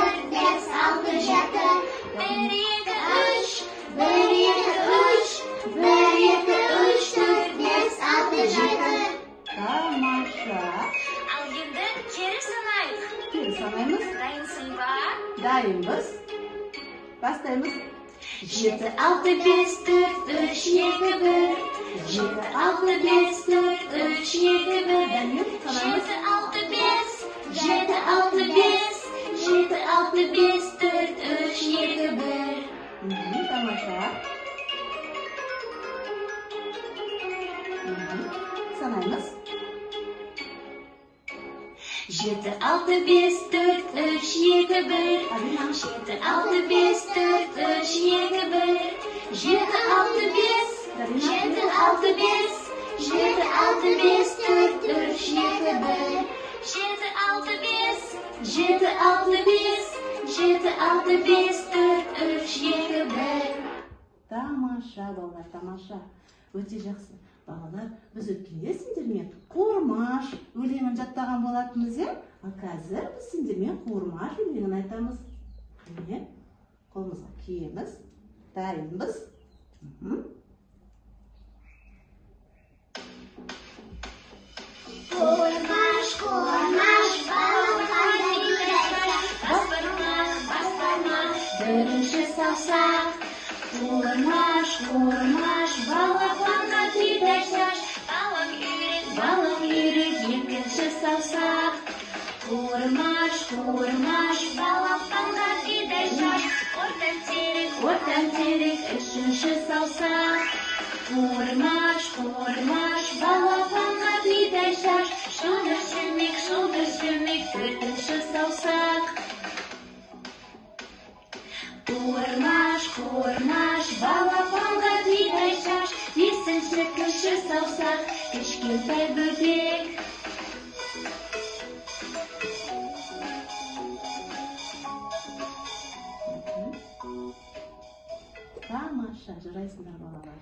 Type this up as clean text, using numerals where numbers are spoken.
4, 5, 6, 7. 1, 2, 3. 1, 2, 3. 1, 2, 3, 4, 5, 6, 7. Тамаша. Ал енді кері санайық. Кері санаймыз. Дайынсың ба? Дайынбыз. Бастаймыз. 7, 6, 5, 4, 3, 2, 1. 7, 6, 5, 4, 3, 2, 1. 7, 6, 5. 7, 6, 5. 7, 6, 5, 4, 3, 2, 1. Тамаша. Санаймыз. 7, 6, 5, 4, 3, 2, 1. Алина. 7, 6, 5, 4, 3, 2, 1. 7, 6, 5. 7, 6, 5. 7, 6, 5, 4, 3, 2, 1. 7, 6, 5. 7, 6, 5. 7, 6, 5, 4, 3, 2, 1. Тамаша, балалар, тамаша. Өте жақсы. Балалар, біз өткенде сендермен қуырмаш өлеңін жаттаған болатынбыз, е? Ал қазір біз сендермен қуырмаш өлеңін айтамыз. Міне, қолымызға киеміз, дайынбыз. Қуырмаш, қуырмаш, балапанға үйретіп, бас бармақ, бірінші саусақ. Қуырмаш, қуырмаш, балапанға бидай шаш, балам үйрек, екінші саусақ. Қуырмаш, қуырмаш, балапанға бидай шаш, ортан терек, үшінші саусақ. Қуырмаш, қуырмаш, балапанға бидай шаш, шылдыр сүрмек, төртінші саусақ. Қуырмаш, қуырмаш, балапанға бидай шаш, бесінші кіші саусақ, кішкентай бөбек. Тамаша, жарайсыңдар балалар.